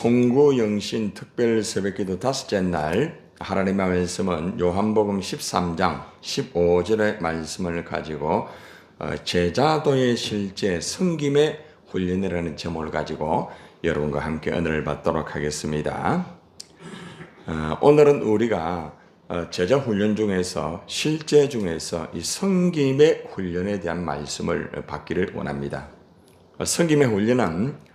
공구영신 특별 새벽기도 다섯째 날 하나님의 말씀은 요한복음 13장 15절의 말씀을 가지고 제자도의 실제 섬김의 훈련이라는 제목을 가지고 여러분과 함께 은혜를 받도록 하겠습니다. 오늘은 우리가 제자 훈련 중에서 실제 중에서 이 섬김의 훈련에 대한 말씀을 받기를 원합니다. 섬김의 훈련은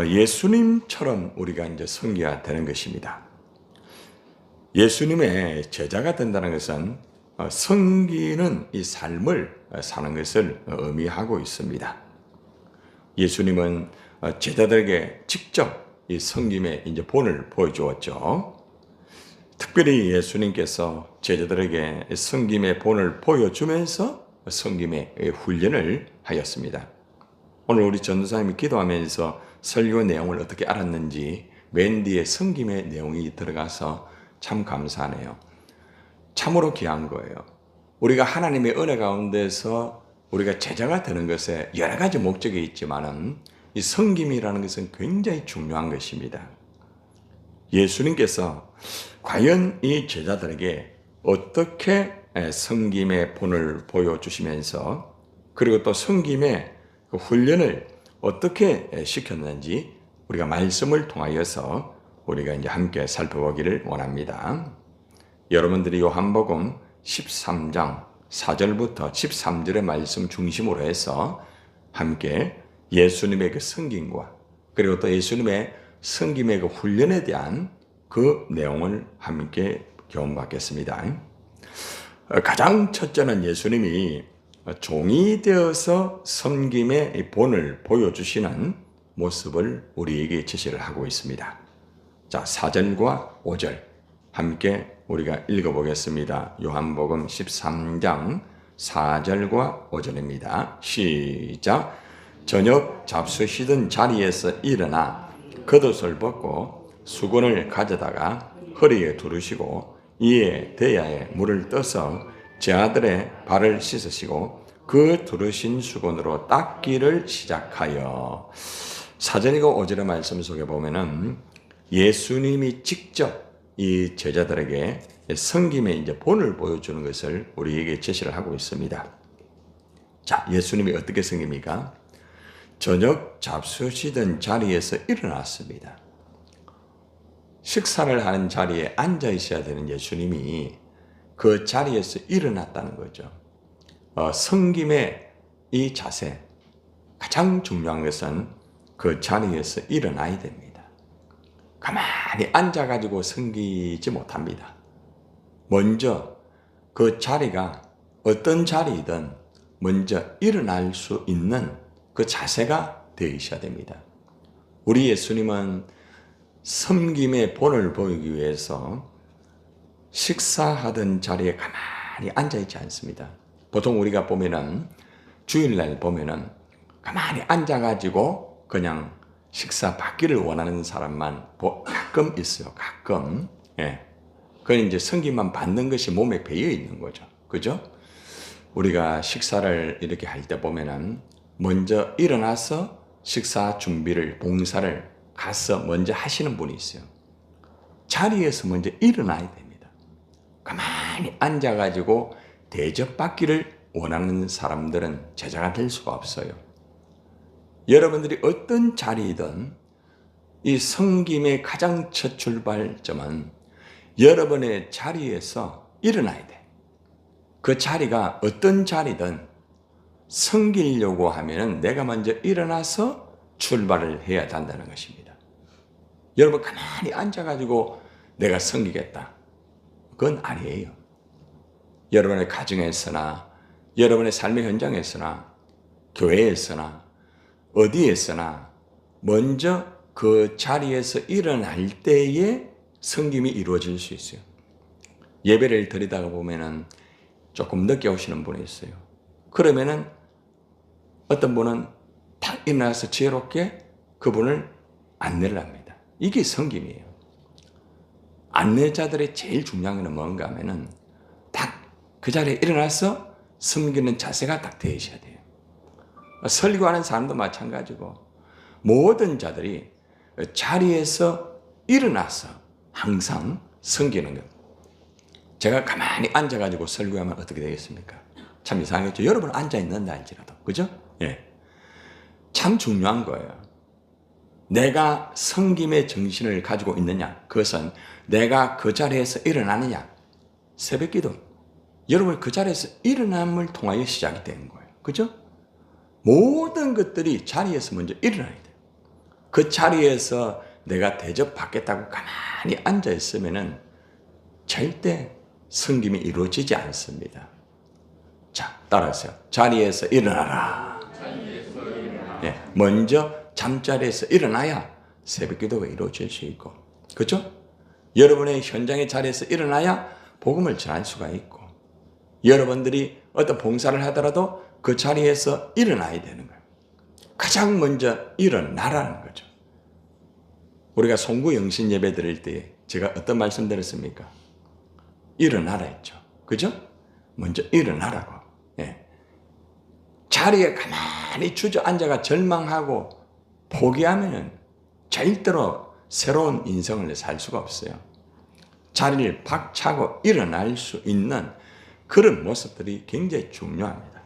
예수님처럼 우리가 이제 섬겨야 되는 것입니다. 예수님의 제자가 된다는 것은 섬기는 이 삶을 사는 것을 의미하고 있습니다. 예수님은 제자들에게 직접 이 섬김의 이제 본을 보여주었죠. 특별히 예수님께서 제자들에게 섬김의 본을 보여주면서 섬김의 훈련을 하였습니다. 오늘 우리 전도사님이 기도하면서 설교 내용을 어떻게 알았는지 맨 뒤에 섬김의 내용이 들어가서 참 감사하네요. 참으로 귀한 거예요. 우리가 하나님의 은혜 가운데서 우리가 제자가 되는 것에 여러 가지 목적이 있지만은 이 섬김이라는 것은 굉장히 중요한 것입니다. 예수님께서 과연 이 제자들에게 어떻게 섬김의 본을 보여주시면서 그리고 또 섬김의 그 훈련을 어떻게 시켰는지 우리가 말씀을 통하여서 우리가 이제 함께 살펴보기를 원합니다. 여러분들이 요한복음 13장 4절부터 13절의 말씀 중심으로 해서 함께 예수님의 그 섬김과 그리고 또 예수님의 섬김의 그 훈련에 대한 그 내용을 함께 교훈받겠습니다. 가장 첫째는 예수님이 종이 되어서 섬김의 본을 보여주시는 모습을 우리에게 제시를 하고 있습니다. 자, 4절과 5절 함께 우리가 읽어보겠습니다. 요한복음 13장 4절과 5절입니다. 시작. 저녁 잡수시던 자리에서 일어나 겉옷을 벗고 수건을 가져다가 허리에 두르시고 이에 대야에 물을 떠서 제 아들의 발을 씻으시고 그 두르신 수건으로 닦기를 시작하여 4절과 5절의 말씀 속에 보면은 예수님이 직접 이 제자들에게 섬김의 이제 본을 보여주는 것을 우리에게 제시를 하고 있습니다. 자, 예수님이 어떻게 섬깁니까? 저녁 잡수시던 자리에서 일어났습니다. 식사를 하는 자리에 앉아 있어야 되는 예수님이 그 자리에서 일어났다는 거죠. 섬김의 이 자세, 가장 중요한 것은 그 자리에서 일어나야 됩니다. 가만히 앉아가지고 섬기지 못합니다. 먼저 그 자리가 어떤 자리이든 먼저 일어날 수 있는 그 자세가 되어야 됩니다. 우리 예수님은 섬김의 본을 보이기 위해서 식사하던 자리에 가만히 앉아있지 않습니다. 보통 우리가 보면은 주일날 보면은 가만히 앉아가지고 그냥 식사 받기를 원하는 사람만 가끔 있어요. 가끔. 예. 그건 이제 섬김만 받는 것이 몸에 배어 있는 거죠. 그죠? 우리가 식사를 이렇게 할 때 보면은 먼저 일어나서 식사 준비를, 봉사를 가서 먼저 하시는 분이 있어요. 자리에서 먼저 일어나야 됩니다. 가만히 앉아가지고 대접받기를 원하는 사람들은 제자가 될 수가 없어요. 여러분들이 어떤 자리이든 이 섬김의 가장 첫 출발점은 여러분의 자리에서 일어나야 돼. 그 자리가 어떤 자리든 섬기려고 하면은 내가 먼저 일어나서 출발을 해야 한다는 것입니다. 여러분 가만히 앉아가지고 내가 섬기겠다. 그건 아니에요. 여러분의 가정에서나 여러분의 삶의 현장에서나 교회에서나 어디에서나 먼저 그 자리에서 일어날 때에 섬김이 이루어질 수 있어요. 예배를 드리다가 보면은 조금 늦게 오시는 분이 있어요. 그러면은 어떤 분은 탁 일어나서 지혜롭게 그분을 안내를 합니다. 이게 섬김이에요. 안내자들의 제일 중요한 건 뭔가 하면은 딱 그 자리에 일어나서 섬기는 자세가 딱 되어야 돼요. 설교하는 사람도 마찬가지고 모든 자들이 자리에서 일어나서 항상 섬기는 것. 제가 가만히 앉아가지고 설교하면 어떻게 되겠습니까? 참 이상하겠죠. 여러분 앉아있는다 할지라도. 그죠? 예. 참 중요한 거예요. 내가 섬김의 정신을 가지고 있느냐. 그것은 내가 그 자리에서 일어나느냐. 새벽기도. 여러분 그 자리에서 일어남을 통하여 시작이 되는 거예요. 그죠? 모든 것들이 자리에서 먼저 일어나야 돼요. 그 자리에서 내가 대접받겠다고 가만히 앉아있으면 절대 섬김이 이루어지지 않습니다. 자, 따라하세요. 자리에서 일어나라. 예, 먼저 잠자리에서 일어나야 새벽기도가 이루어질 수 있고, 그렇죠? 여러분의 현장의 자리에서 일어나야 복음을 전할 수가 있고, 여러분들이 어떤 봉사를 하더라도 그 자리에서 일어나야 되는 거예요. 가장 먼저 일어나라는 거죠. 우리가 송구 영신 예배 드릴 때 제가 어떤 말씀 드렸습니까? 일어나라 했죠. 그죠? 먼저 일어나라고. 예. 자리에 가만히 주저앉아가 절망하고 포기하면 절대로 새로운 인생을 살 수가 없어요. 자리를 박차고 일어날 수 있는 그런 모습들이 굉장히 중요합니다.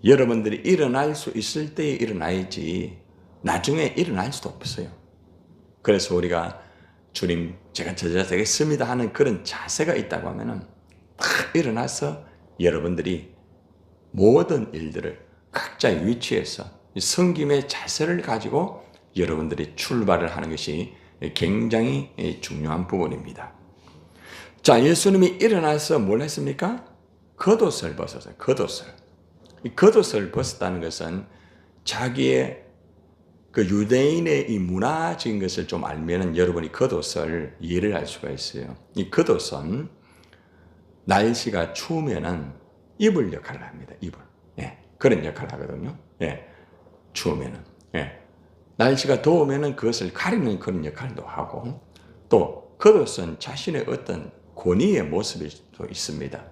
여러분들이 일어날 수 있을 때에 일어나야지 나중에 일어날 수도 없어요. 그래서 우리가 주님 제가 제자 되겠습니다 하는 그런 자세가 있다고 하면은 딱 일어나서 여러분들이 모든 일들을 각자의 위치에서 섬김의 자세를 가지고 여러분들이 출발을 하는 것이 굉장히 중요한 부분입니다. 자, 예수님이 일어나서 뭘 했습니까? 겉옷을 벗었어요. 겉옷을. 이 겉옷을 벗었다는 것은 자기의 그 유대인의 이 문화적인 것을 좀 알면은 여러분이 겉옷을 이해를 할 수가 있어요. 이 겉옷은 날씨가 추우면은 이불 역할을 합니다. 이불. 예. 그런 역할을 하거든요. 예. 추우면은. 예. 날씨가 더우면은 그것을 가리는 그런 역할도 하고, 또 겉옷은 자신의 어떤 권위의 모습이 또 있습니다.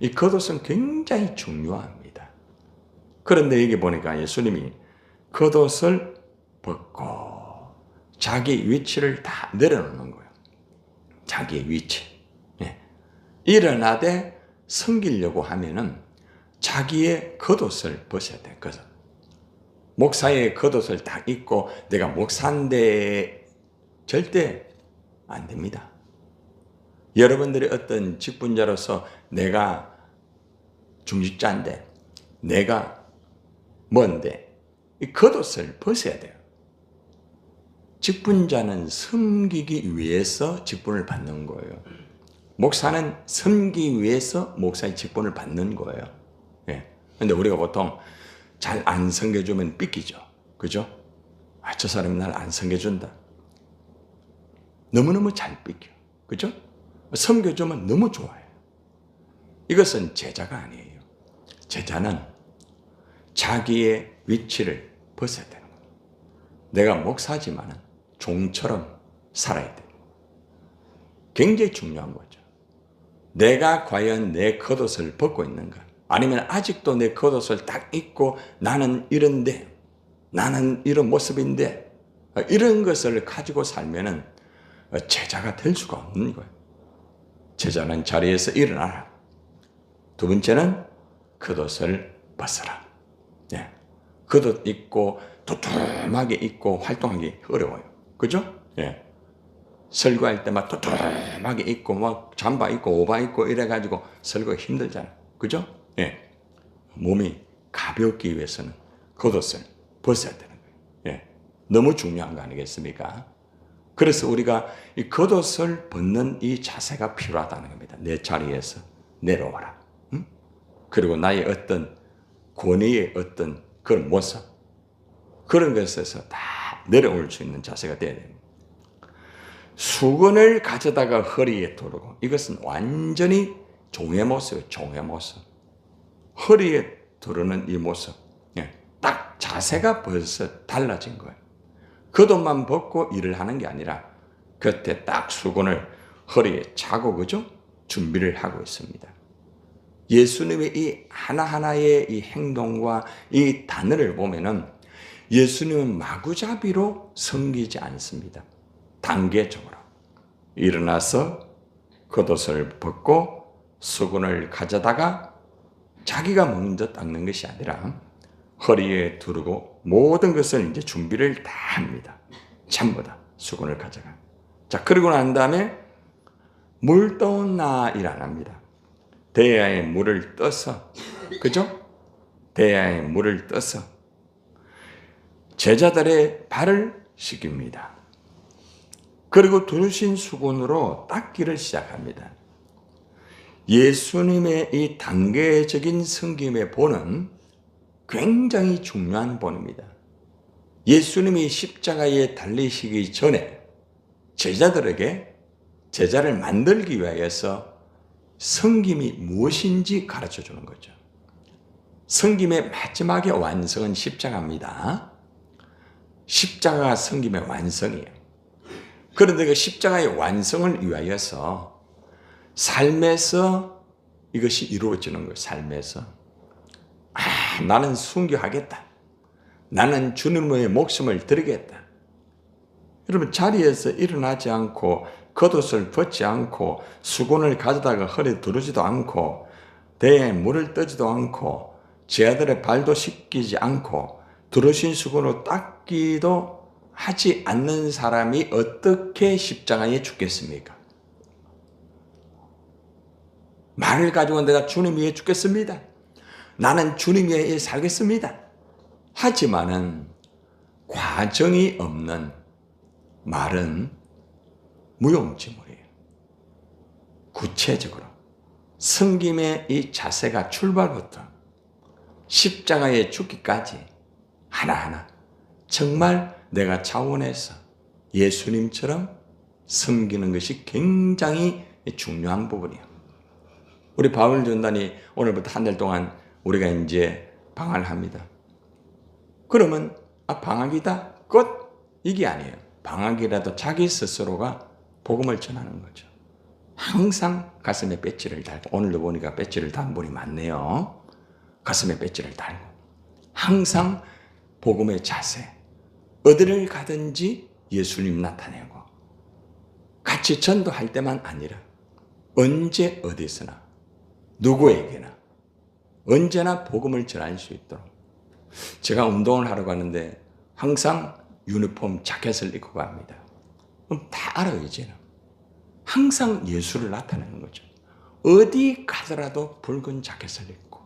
이 겉옷은 굉장히 중요합니다. 그런데 여기 보니까 예수님이 겉옷을 벗고 자기 위치를 다 내려놓는 거예요. 자기의 위치. 예. 일어나되 섬기려고 하면은 자기의 겉옷을 벗어야 돼요. 그래서 목사의 겉옷을 딱 입고 내가 목사인데 절대 안 됩니다. 여러분들이 어떤 직분자로서 내가 중직자인데 내가 뭔데 이 겉옷을 벗어야 돼요. 직분자는 섬기기 위해서 직분을 받는 거예요. 목사는 섬기기 위해서 목사의 직분을 받는 거예요. 예. 근데 우리가 보통 잘 안 섬겨주면 삐끼죠. 그죠? 아, 저 사람이 날 안 섬겨준다. 너무너무 잘 삐껴. 그죠? 섬겨주면 너무 좋아요. 이것은 제자가 아니에요. 제자는 자기의 위치를 벗어야 되는 거예요. 내가 목사지만은 종처럼 살아야 돼요. 굉장히 중요한 거죠. 내가 과연 내 겉옷을 벗고 있는가? 아니면 아직도 내 겉옷을 딱 입고 나는 이런데, 나는 이런 모습인데, 이런 것을 가지고 살면은 제자가 될 수가 없는 거예요. 제자는 자리에서 일어나라. 두 번째는 겉옷을 벗어라. 예. 겉옷 입고 도톰하게 입고 활동하기 어려워요. 그죠? 예. 설교할 때 막 도톰하게 입고 막 잠바 입고 오바 입고 이래가지고 설교 힘들잖아요. 그죠? 예. 몸이 가볍기 위해서는 겉옷을 벗어야 되는 거예요. 예. 너무 중요한 거 아니겠습니까? 그래서 우리가 이 겉옷을 벗는 이 자세가 필요하다는 겁니다. 내 자리에서 내려와라. 응? 그리고 나의 어떤 권위의 어떤 그런 모습, 그런 것에서 다 내려올 수 있는 자세가 되어야 됩니다. 수건을 가져다가 허리에 두르고, 이것은 완전히 종의 모습이에요. 종의 모습. 허리에 두르는 이 모습. 예. 딱 자세가 벌써 달라진 거예요. 겉옷만 벗고 일을 하는 게 아니라 겉에 딱 수건을 허리에 차고, 그죠? 준비를 하고 있습니다. 예수님의 이 하나하나의 이 행동과 이 단어를 보면은 예수님은 마구잡이로 섬기지 않습니다. 단계적으로 일어나서 겉옷을 벗고 수건을 가져다가 자기가 먼저 닦는 것이 아니라 허리에 두르고 모든 것을 이제 준비를 다 합니다. 전부 다 수건을 가져가. 자, 그러고 난 다음에 물 떠온나 일 안 합니다. 대야에 물을 떠서, 그죠? 대야에 물을 떠서 제자들의 발을 씻깁니다. 그리고 두르신 수건으로 닦기를 시작합니다. 예수님의 이 단계적인 섬김의 본은 굉장히 중요한 본입니다. 예수님이 십자가에 달리시기 전에 제자들에게 제자를 만들기 위해서 섬김이 무엇인지 가르쳐 주는 거죠. 섬김의 마지막의 완성은 십자가입니다. 십자가가 섬김의 완성이에요. 그런데 그 십자가의 완성을 위하여서 삶에서 이것이 이루어지는 거예요. 삶에서. 나는 순교하겠다. 나는 주님의 목숨을 드리겠다. 여러분, 자리에서 일어나지 않고 겉옷을 벗지 않고 수건을 가져다가 허리에 두르지도 않고 대에 물을 떠지도 않고 제 아들의 발도 씻기지 않고 두르신 수건으로 닦기도 하지 않는 사람이 어떻게 십자가에 죽겠습니까? 말을 가지고 내가 주님 위해 죽겠습니다. 나는 주님 위해 살겠습니다. 하지만은 과정이 없는 말은 무용지물이에요. 구체적으로 섬김의 이 자세가 출발부터 십자가에 죽기까지 하나하나 정말 내가 차원에서 예수님처럼 섬기는 것이 굉장히 중요한 부분이에요. 우리 바울 전단이 오늘부터 한 달 동안 우리가 이제 방학을 합니다. 그러면 방학이다 끝 이게 아니에요. 방학이라도 자기 스스로가 복음을 전하는 거죠. 항상 가슴에 배지를 달고, 오늘도 보니까 배지를 단 분이 많네요. 가슴에 배지를 달고 항상 복음의 자세, 어디를 가든지 예수님 나타내고 같이 전도할 때만 아니라 언제 어디서나 누구에게나 언제나 복음을 전할 수 있도록. 제가 운동을 하러 가는데 항상 유니폼 자켓을 입고 갑니다. 그럼 다 알아요, 이제는. 항상 예수를 나타내는 거죠. 어디 가더라도 붉은 자켓을 입고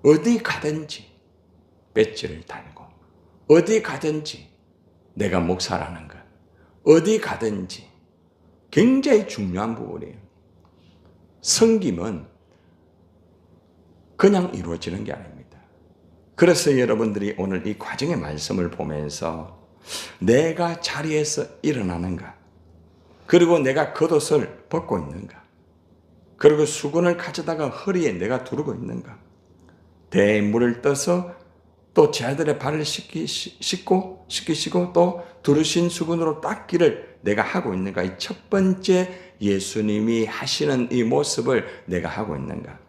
어디 가든지 배지를 달고 어디 가든지 내가 목사라는 것, 어디 가든지 굉장히 중요한 부분이에요. 섬김은 그냥 이루어지는 게 아닙니다. 그래서 여러분들이 오늘 이 과정의 말씀을 보면서 내가 자리에서 일어나는가, 그리고 내가 겉옷을 벗고 있는가, 그리고 수건을 가져다가 허리에 내가 두르고 있는가, 대에 물을 떠서 또 제 아들의 발을 씻기시고 또 두르신 수건으로 닦기를 내가 하고 있는가. 이 첫 번째 예수님이 하시는 이 모습을 내가 하고 있는가.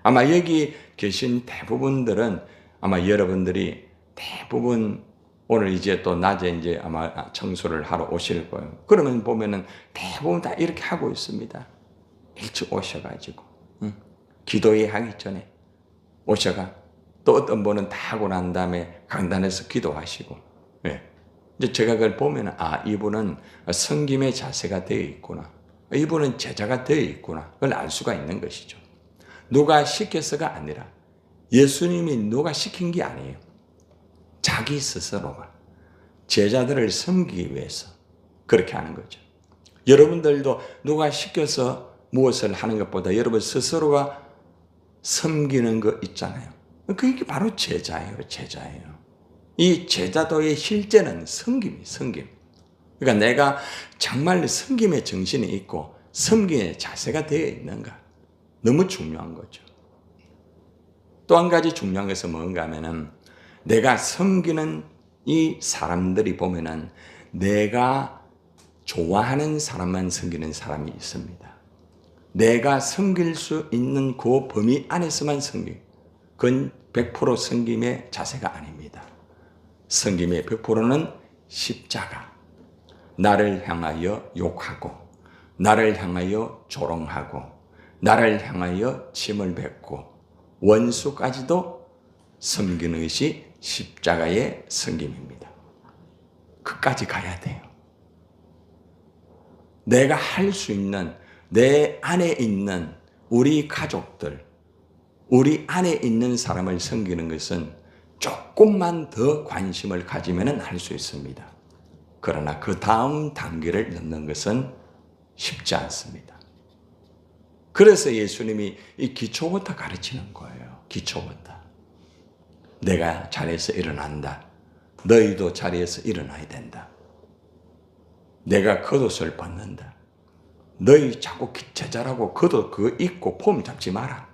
아마 여기 계신 대부분들은 아마 여러분들이 대부분 오늘 이제 또 낮에 이제 아마 청소를 하러 오실 거예요. 그러면 보면은 대부분 다 이렇게 하고 있습니다. 일찍 오셔가지고 기도회 하기 전에 오셔가 또 어떤 분은 다 하고 난 다음에 강단에서 기도하시고, 이제 제가 그걸 보면 이분은 섬김의 자세가 되어 있구나, 이분은 제자가 되어 있구나, 그걸 알 수가 있는 것이죠. 누가 시켜서가 아니라 예수님이 누가 시킨 게 아니에요. 자기 스스로가 제자들을 섬기기 위해서 그렇게 하는 거죠. 여러분들도 누가 시켜서 무엇을 하는 것보다 여러분 스스로가 섬기는 거 있잖아요. 그게 바로 제자예요. 이 제자도의 실제는 섬김이에요. 섬김. 그러니까 내가 정말 섬김의 정신이 있고 섬김의 자세가 되어 있는가. 너무 중요한 거죠. 또 한 가지 중요한 것은 뭔가 하면은 내가 섬기는 이 사람들이 보면은 내가 좋아하는 사람만 섬기는 사람이 있습니다. 내가 섬길 수 있는 그 범위 안에서만 섬기. 그건 100% 섬김의 자세가 아닙니다. 섬김의 100%는 십자가. 나를 향하여 욕하고, 나를 향하여 조롱하고, 나를 향하여 침을 뱉고, 원수까지도 섬기는 것이 십자가의 섬김입니다. 끝까지 가야 돼요. 내가 할 수 있는, 내 안에 있는 우리 가족들, 우리 안에 있는 사람을 섬기는 것은 조금만 더 관심을 가지면 할 수 있습니다. 그러나 그 다음 단계를 넣는 것은 쉽지 않습니다. 그래서 예수님이 이 기초부터 가르치는 거예요. 기초부터. 내가 자리에서 일어난다. 너희도 자리에서 일어나야 된다. 내가 겉옷을 벗는다. 너희 자꾸 제자라고 겉옷 그거 입고 폼 잡지 마라.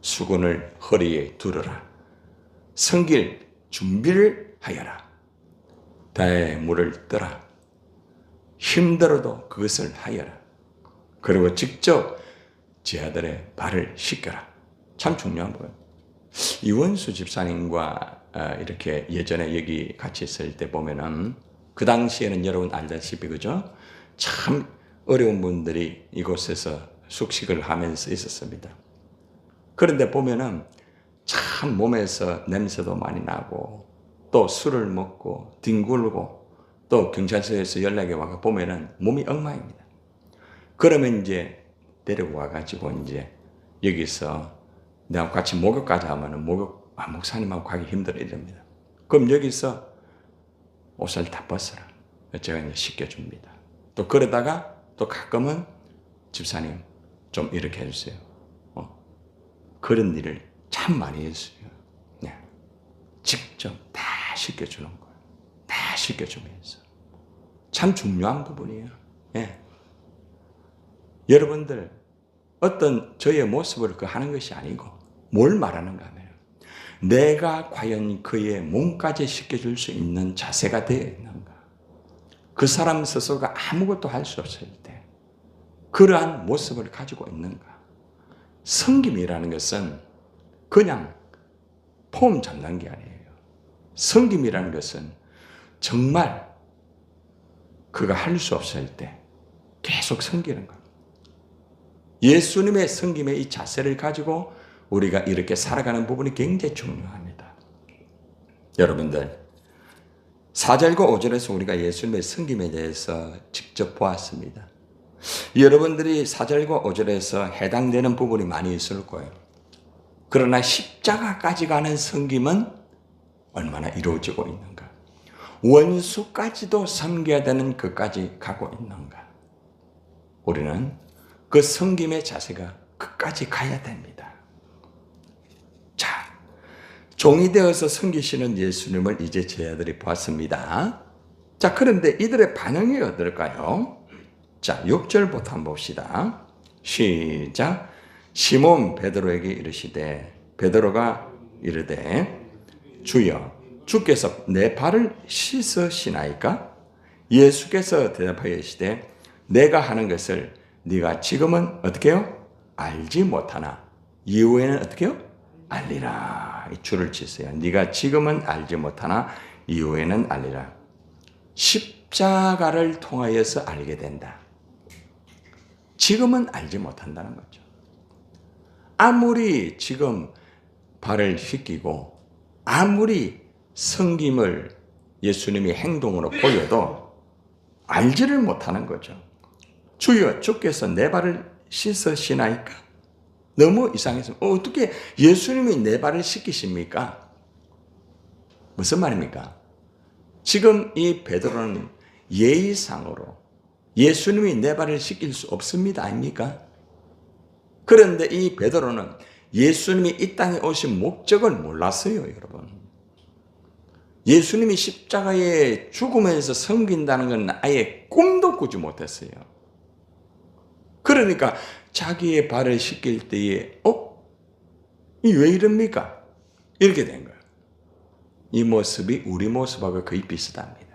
수건을 허리에 두르라. 섬길 준비를 하여라. 다의 물을 떠라. 힘들어도 그것을 하여라. 그리고 직접 제 아들의 발을 씻겨라. 참 중요한 거예요. 이원수 집사님과 이렇게 예전에 여기 같이 있을 때 보면은 그 당시에는 여러분 알다시피 그죠? 참 어려운 분들이 이곳에서 숙식을 하면서 있었습니다. 그런데 보면은 참 몸에서 냄새도 많이 나고 또 술을 먹고 뒹굴고 또 경찰서에서 연락이 와서 보면은 몸이 엉망입니다. 그러면 이제 데리고 와가지고 이제 여기서 내가 같이 목욕까지 하면은 목사님하고 가기 힘들어 이럽니다. 그럼 여기서 옷을 다 벗어라. 제가 이제 씻겨줍니다. 또 그러다가 또 가끔은 집사님 좀 이렇게 해주세요. 그런 일을 참 많이 했어요. 네. 직접 다 씻겨주는 거예요. 다 씻겨주면서. 참 중요한 부분이에요. 네. 여러분들 어떤 저의 모습을 하는 것이 아니고 뭘 말하는가 하면 내가 과연 그의 몸까지 씻겨줄 수 있는 자세가 되어 있는가. 그 사람 스스로가 아무것도 할 수 없을 때 그러한 모습을 가지고 있는가. 섬김이라는 것은 그냥 폼 잡는 게 아니에요. 섬김이라는 것은 정말 그가 할 수 없을 때 계속 섬기는 겁니다. 예수님의 섬김의 이 자세를 가지고 우리가 이렇게 살아가는 부분이 굉장히 중요합니다. 여러분들 4절과 5절에서 우리가 예수님의 섬김에 대해서 직접 보았습니다. 여러분들이 4절과 5절에서 해당되는 부분이 많이 있을 거예요. 그러나 십자가까지 가는 섬김은 얼마나 이루어지고 있는가? 원수까지도 섬겨야 되는 것까지 가고 있는가? 우리는 그 섬김의 자세가 끝까지 가야 됩니다. 자, 종이 되어서 섬기시는 예수님을 이제 제 아들이 보았습니다. 자, 그런데 이들의 반응이 어떨까요? 자, 6절부터 한번 봅시다. 시작. 시몬 베드로에게 이르시되 베드로가 이르되 주여 주께서 내 발을 씻으시나이까? 예수께서 대답하시되 내가 하는 것을 네가 지금은 어떻게 해요? 알지 못하나 이후에는 어떻게 해요? 알리라. 이 줄을 치세요. 네가 지금은 알지 못하나 이후에는 알리라. 십자가를 통하여서 알게 된다. 지금은 알지 못한다는 거죠. 아무리 지금 발을 씻기고 아무리 섬김을 예수님이 행동으로 보여도 알지를 못하는 거죠. 주여 주께서 내 발을 씻으시나이까? 너무 이상해서 어떻게 예수님이 내 발을 씻기십니까? 무슨 말입니까? 지금 이 베드로는 예의상으로 예수님이 내 발을 씻길 수 없습니다 아닙니까? 그런데 이 베드로는 예수님이 이 땅에 오신 목적을 몰랐어요, 여러분. 예수님이 십자가에 죽으면서 섬긴다는 건 아예 꿈도 꾸지 못했어요. 그러니까 자기의 발을 씻길 때에 이 왜 이럽니까? 이렇게 된 거예요. 이 모습이 우리 모습하고 거의 비슷합니다.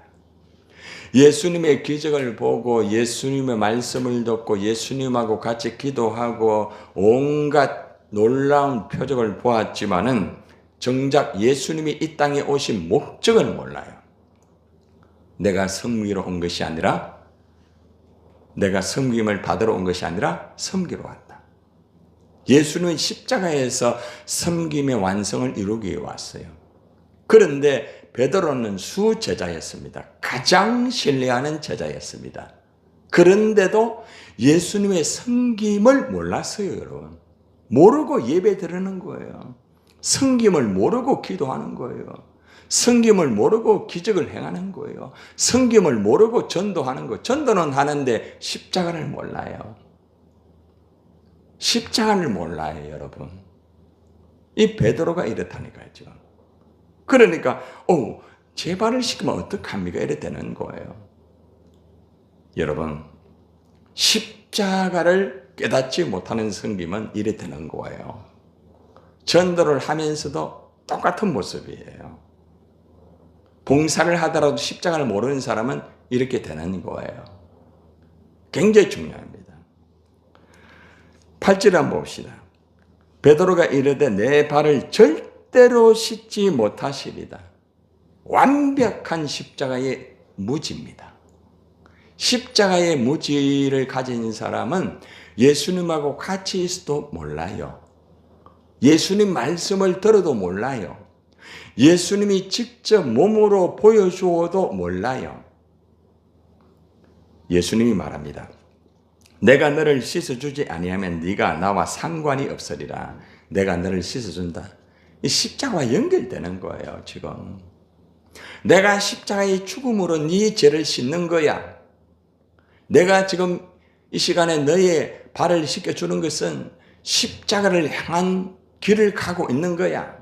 예수님의 기적을 보고 예수님의 말씀을 듣고 예수님하고 같이 기도하고 온갖 놀라운 표적을 보았지만은 정작 예수님이 이 땅에 오신 목적을 몰라요. 내가 섬기러 온 것이 아니라, 내가 섬김을 받으러 온 것이 아니라 섬기러 왔다. 예수님은 십자가에서 섬김의 완성을 이루기 위해 왔어요. 그런데 베드로는 수제자였습니다. 가장 신뢰하는 제자였습니다. 그런데도 예수님의 섬김을 몰랐어요, 여러분. 모르고 예배 드리는 거예요. 섬김을 모르고 기도하는 거예요. 섬김을 모르고 기적을 행하는 거예요. 섬김을 모르고 전도하는 거예요. 전도는 하는데 십자가를 몰라요. 십자가를 몰라요, 여러분. 이 베드로가 이렇다니까요. 그러니까 제 발을 씻으면 어떡합니까? 이래 되는 거예요. 여러분, 십자가를 깨닫지 못하는 섬김은 이래 되는 거예요. 전도를 하면서도 똑같은 모습이에요. 봉사를 하더라도 십자가를 모르는 사람은 이렇게 되는 거예요. 굉장히 중요합니다. 8절 한번 봅시다. 베드로가 이르되 내 발을 절대로 씻지 못하시리다. 완벽한 십자가의 무지입니다. 십자가의 무지를 가진 사람은 예수님하고 같이 있어도 몰라요. 예수님 말씀을 들어도 몰라요. 예수님이 직접 몸으로 보여주어도 몰라요. 예수님이 말합니다. 내가 너를 씻어주지 아니하면 네가 나와 상관이 없으리라. 내가 너를 씻어준다. 이 십자가와 연결되는 거예요, 지금. 내가 십자가의 죽음으로 네 죄를 씻는 거야. 내가 지금 이 시간에 너의 발을 씻겨주는 것은 십자가를 향한 길을 가고 있는 거야.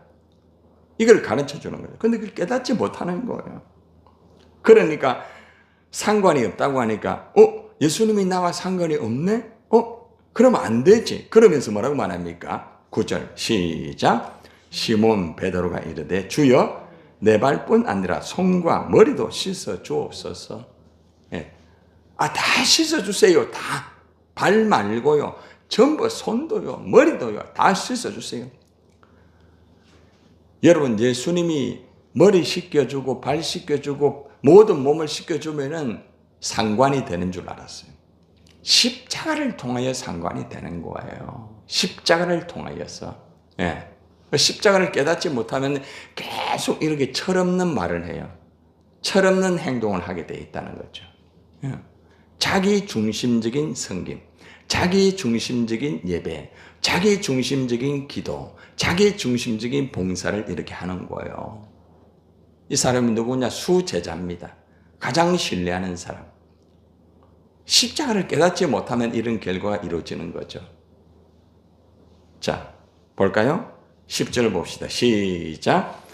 이걸 가르쳐 주는 거예요. 근데 그걸 깨닫지 못하는 거예요. 그러니까 상관이 없다고 하니까 예수님이 나와 상관이 없네? 그러면 안 되지. 그러면서 뭐라고 말합니까? 9절 시작. 시몬 베드로가 이르되 주여 내 발뿐 아니라 손과 머리도 씻어 주옵소서. 다 씻어 주세요. 다. 발 말고요. 전부 손도요. 머리도요. 다 씻어 주세요. 여러분, 예수님이 머리 씻겨주고 발 씻겨주고 모든 몸을 씻겨주면은 상관이 되는 줄 알았어요. 십자가를 통하여 상관이 되는 거예요. 십자가를 통하여서. 십자가를 깨닫지 못하면 계속 이렇게 철없는 말을 해요. 철없는 행동을 하게 돼 있다는 거죠. 자기 중심적인 섬김, 자기 중심적인 예배, 자기 중심적인 기도, 자기 중심적인 봉사를 이렇게 하는 거예요. 이 사람이 누구냐? 수제자입니다. 가장 신뢰하는 사람. 십자가를 깨닫지 못하면 이런 결과가 이루어지는 거죠. 자, 볼까요? 10절 봅시다. 시작.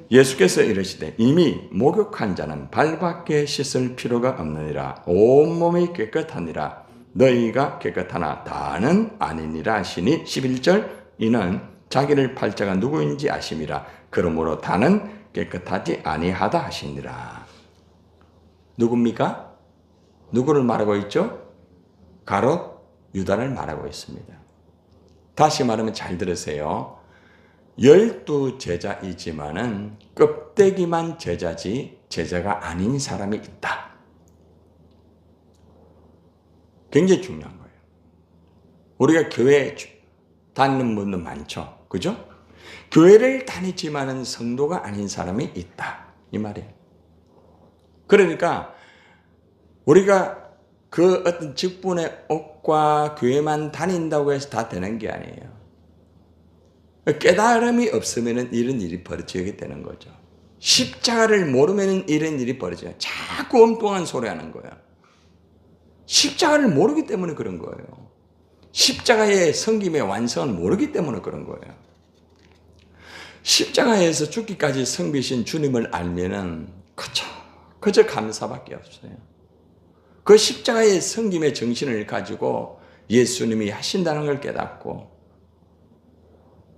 예수께서 이르시되 이미 목욕한 자는 발밖에 씻을 필요가 없느니라. 온몸이 깨끗하니라. 너희가 깨끗하나 다는 아니니라 하시니 11절 이는 자기를 팔 자가 누구인지 아심이라. 그러므로 다는 깨끗하지 아니하다 하시니라. 누굽니까? 누구를 말하고 있죠? 가롯 유다를 말하고 있습니다. 다시 말하면 잘 들으세요. 12 제자이지만은 껍데기만 제자지 제자가 아닌 사람이 있다. 굉장히 중요한 거예요. 우리가 교회 다니는 분도 많죠. 그죠? 교회를 다니지만은 성도가 아닌 사람이 있다. 이 말이에요. 그러니까 우리가 그 어떤 직분의 옷과 교회만 다닌다고 해서 다 되는 게 아니에요. 깨달음이 없으면 이런 일이 벌어지게 되는 거죠. 십자가를 모르면 이런 일이 벌어져요. 자꾸 엉뚱한 소리 하는 거예요. 십자가를 모르기 때문에 그런 거예요. 십자가의 섬김의 완성을 모르기 때문에 그런 거예요. 십자가에서 죽기까지 섬기신 주님을 알면은 그저 감사밖에 없어요. 그 십자가의 섬김의 정신을 가지고 예수님이 하신다는 걸 깨닫고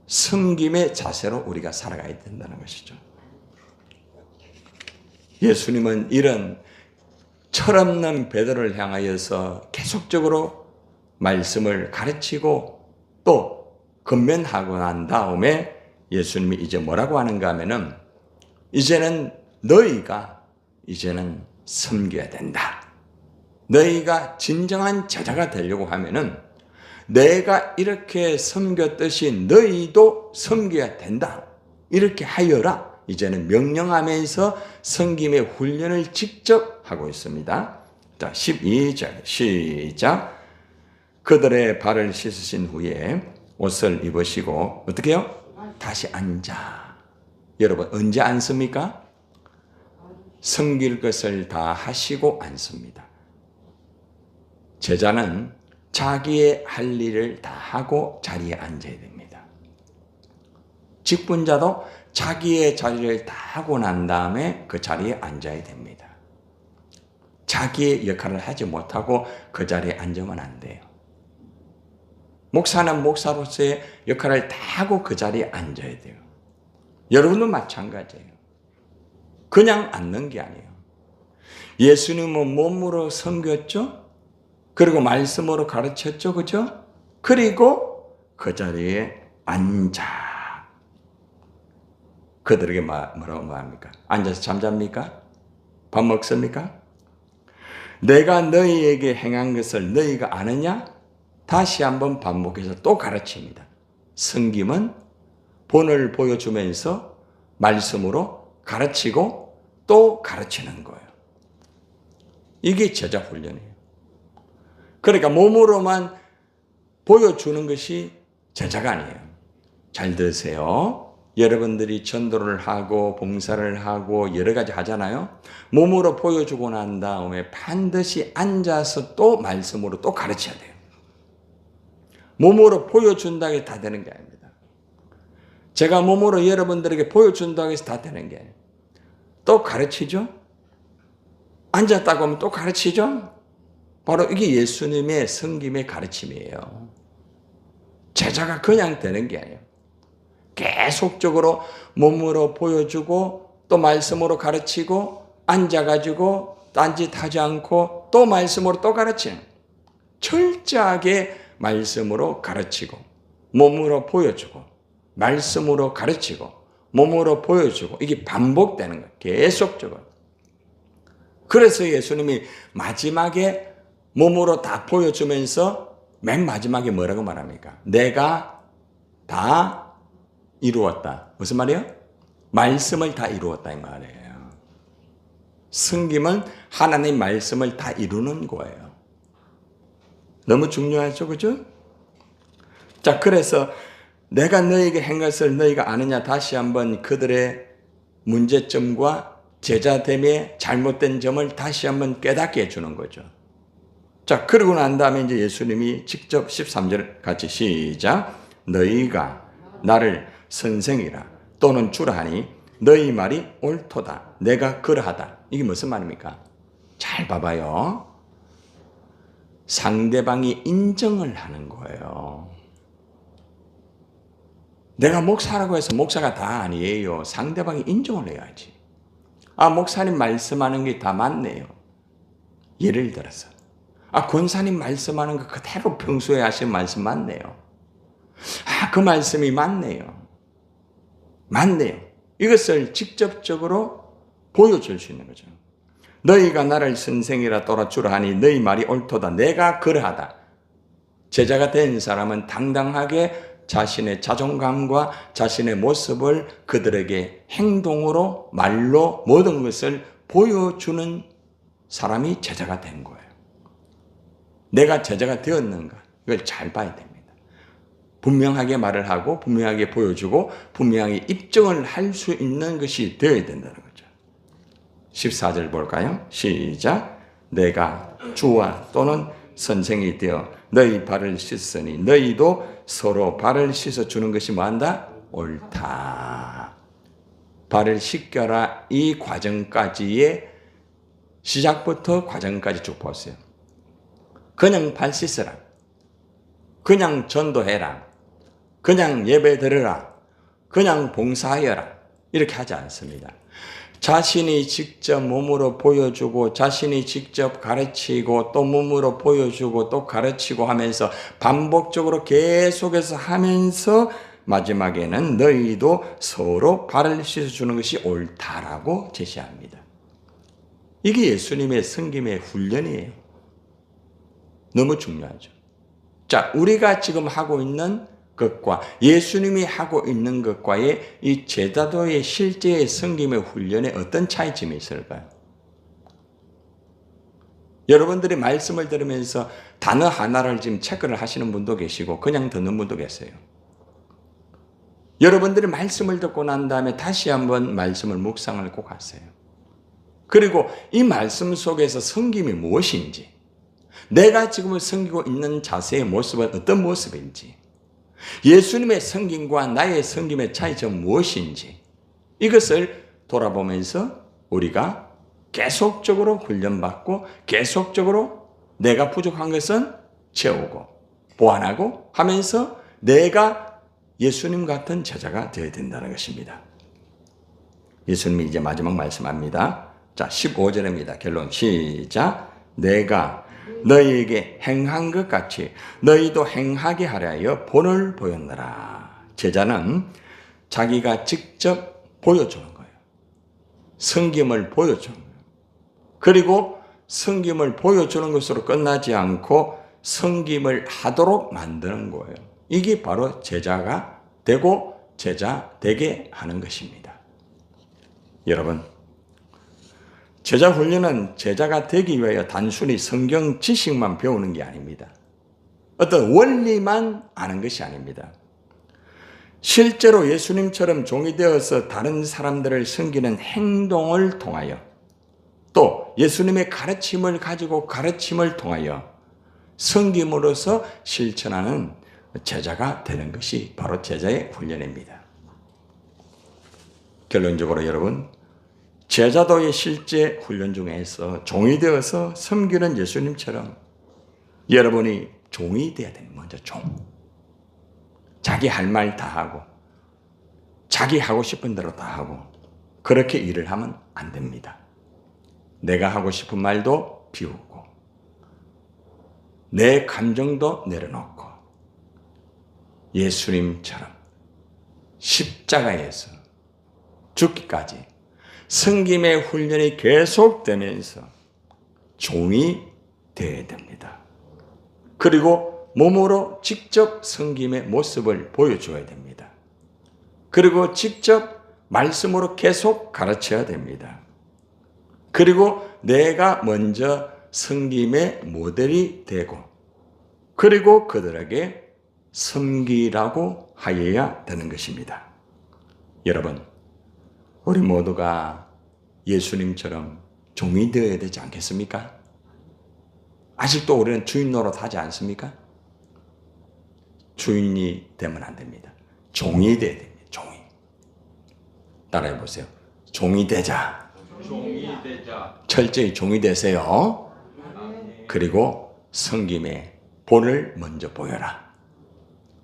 섬김의 자세로 우리가 살아가야 된다는 것이죠. 예수님은 이런 철없는 베드로를 향하여서 계속적으로 말씀을 가르치고 또 건면하고 난 다음에 예수님이 이제 뭐라고 하는가 하면은 이제는 너희가 섬겨야 된다. 너희가 진정한 제자가 되려고 하면은 내가 이렇게 섬겼듯이 너희도 섬겨야 된다. 이렇게 하여라. 이제는 명령하면서 섬김의 훈련을 직접 하고 있습니다. 자, 12절 시작. 그들의 발을 씻으신 후에 옷을 입으시고 어떻게 해요? 다시 앉아. 여러분 언제 앉습니까? 섬길 것을 다 하시고 앉습니다. 제자는 자기의 할 일을 다 하고 자리에 앉아야 됩니다. 직분자도 자기의 자리를 다 하고 난 다음에 그 자리에 앉아야 됩니다. 자기의 역할을 하지 못하고 그 자리에 앉으면 안 돼요. 목사는 목사로서의 역할을 다 하고 그 자리에 앉아야 돼요. 여러분도 마찬가지예요. 그냥 앉는 게 아니에요. 예수님은 몸으로 섬겼죠? 그리고 말씀으로 가르쳤죠? 그죠? 그리고 그 자리에 앉아. 그들에게 뭐라고 말합니까? 앉아서 잠잡니까? 밥 먹습니까? 내가 너희에게 행한 것을 너희가 아느냐? 다시 한번 반복해서 또 가르칩니다. 섬김은 본을 보여주면서 말씀으로 가르치고 또 가르치는 거예요. 이게 제자 훈련이에요. 그러니까 몸으로만 보여주는 것이 제자가 아니에요. 잘 들으세요. 여러분들이 전도를 하고 봉사를 하고 여러 가지 하잖아요. 몸으로 보여주고 난 다음에 반드시 앉아서 또 말씀으로 또 가르쳐야 돼요. 몸으로 보여준다고 해서 다 되는 게 아닙니다. 제가 몸으로 여러분들에게 보여준다고 해서 다 되는 게 아니에요. 또 가르치죠? 앉았다고 하면 또 가르치죠? 바로 이게 예수님의 섬김의 가르침이에요. 제자가 그냥 되는 게 아니에요. 계속적으로 몸으로 보여주고 또 말씀으로 가르치고 앉아가지고 딴짓하지 않고 또 말씀으로 또 가르치는 철저하게 말씀으로 가르치고 몸으로 보여주고 말씀으로 가르치고 몸으로 보여주고 이게 반복되는 거예요. 계속적으로. 그래서 예수님이 마지막에 몸으로 다 보여주면서 맨 마지막에 뭐라고 말합니까? 내가 다 이루었다. 무슨 말이에요? 말씀을 다 이루었다 이 말이에요. 섬김은 하나님 말씀을 다 이루는 거예요. 너무 중요하죠, 그죠? 자, 그래서 내가 너에게 한 것을 너희가 아느냐 다시 한번 그들의 문제점과 제자됨의 잘못된 점을 다시 한번 깨닫게 해주는 거죠. 자, 그러고 난 다음에 이제 예수님이 직접 13절 같이 시작. 너희가 나를 선생이라 또는 주라 하니 너희 말이 옳도다. 내가 그러하다. 이게 무슨 말입니까? 잘 봐봐요. 상대방이 인정을 하는 거예요. 내가 목사라고 해서 목사가 다 아니에요. 상대방이 인정을 해야지. 아, 목사님 말씀하는 게 다 맞네요. 예를 들어서. 아, 권사님 말씀하는 거 그대로 평소에 하신 말씀 맞네요. 아, 그 말씀이 맞네요. 맞네요. 이것을 직접적으로 보여줄 수 있는 거죠. 너희가 나를 선생이라 또라주라 하니 너희 말이 옳도다. 내가 그러하다. 제자가 된 사람은 당당하게 자신의 자존감과 자신의 모습을 그들에게 행동으로 말로 모든 것을 보여주는 사람이 제자가 된 거예요. 내가 제자가 되었는가? 이걸 잘 봐야 됩니다. 분명하게 말을 하고 분명하게 보여주고 분명하게 입증을 할 수 있는 것이 되어야 된다는 거죠. 14절 볼까요? 시작. 내가 주와 또는 선생이 되어 너희 발을 씻으니 너희도 서로 발을 씻어주는 것이 뭐한다? 옳다. 발을 씻겨라. 이 과정까지의 시작부터 과정까지 쭉 보세요. 그냥 발 씻어라. 그냥 전도해라. 그냥 예배 드려라. 그냥 봉사하여라. 이렇게 하지 않습니다. 자신이 직접 몸으로 보여주고 자신이 직접 가르치고 또 몸으로 보여주고 또 가르치고 하면서 반복적으로 계속해서 하면서 마지막에는 너희도 서로 발을 씻어주는 것이 옳다라고 제시합니다. 이게 예수님의 섬김의 훈련이에요. 너무 중요하죠. 자, 우리가 지금 하고 있는 것과 예수님이 하고 있는 것과의 이 제자도의 실제의 섬김의 훈련에 어떤 차이점이 있을까요? 여러분들이 말씀을 들으면서 단어 하나를 지금 체크를 하시는 분도 계시고 그냥 듣는 분도 계세요. 여러분들이 말씀을 듣고 난 다음에 다시 한번 말씀을 묵상을 꼭 하세요. 그리고 이 말씀 속에서 섬김이 무엇인지, 내가 지금 섬기고 있는 자세의 모습은 어떤 모습인지, 예수님의 섬김과 나의 섬김의 차이점은 무엇인지, 이것을 돌아보면서 우리가 계속적으로 훈련받고 계속적으로 내가 부족한 것은 채우고 보완하고 하면서 내가 예수님 같은 제자가 되어야 된다는 것입니다. 예수님이 이제 마지막 말씀합니다. 자, 15절입니다. 결론 시작. 내가 너희에게 행한 것 같이 너희도 행하게 하려 하여 본을 보였노라. 제자는 자기가 직접 보여주는 거예요. 섬김을 보여주는 거예요. 그리고 섬김을 보여주는 것으로 끝나지 않고 섬김을 하도록 만드는 거예요. 이게 바로 제자가 되고 제자 되게 하는 것입니다. 여러분, 제자 훈련은 제자가 되기 위하여 단순히 성경 지식만 배우는 게 아닙니다. 어떤 원리만 아는 것이 아닙니다. 실제로 예수님처럼 종이 되어서 다른 사람들을 섬기는 행동을 통하여 또 예수님의 가르침을 가지고 가르침을 통하여 섬김으로써 실천하는 제자가 되는 것이 바로 제자의 훈련입니다. 결론적으로 여러분, 제자도의 실제 훈련 중에서 종이 되어서 섬기는 예수님처럼 여러분이 종이 되어야 됩니다. 먼저 종. 자기 할 말 다 하고 자기 하고 싶은 대로 다 하고 그렇게 일을 하면 안 됩니다. 내가 하고 싶은 말도 비우고 내 감정도 내려놓고 예수님처럼 십자가에서 죽기까지 섬김의 훈련이 계속되면서 종이 되어야 됩니다. 그리고 몸으로 직접 섬김의 모습을 보여줘야 됩니다. 그리고 직접 말씀으로 계속 가르쳐야 됩니다. 그리고 내가 먼저 섬김의 모델이 되고 그리고 그들에게 섬기라고 하여야 되는 것입니다. 여러분, 우리 모두가 예수님처럼 종이 되어야 되지 않겠습니까? 아직도 우리는 주인 노릇하지 않습니까? 주인이 되면 안 됩니다. 종이 되어야 됩니다. 종이. 따라해 보세요. 종이 되자. 종이 되자. 철저히 종이 되세요. 그리고 섬김의 본을 먼저 보여라.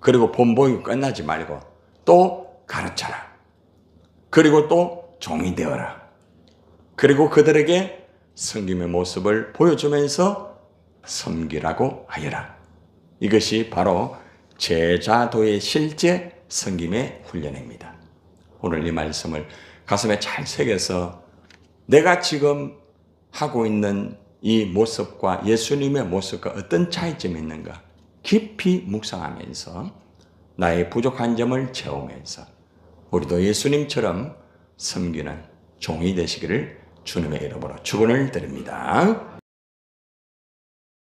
그리고 본 보이고 끝나지 말고 또 가르쳐라. 그리고 또 종이 되어라. 그리고 그들에게 섬김의 모습을 보여주면서 섬기라고 하여라. 이것이 바로 제자도의 실제 섬김의 훈련입니다. 오늘 이 말씀을 가슴에 잘 새겨서 내가 지금 하고 있는 이 모습과 예수님의 모습과 어떤 차이점이 있는가 깊이 묵상하면서 나의 부족한 점을 채우면서 우리도 예수님처럼 섬기는 종이 되시기를 주님의 이름으로 축원을 드립니다.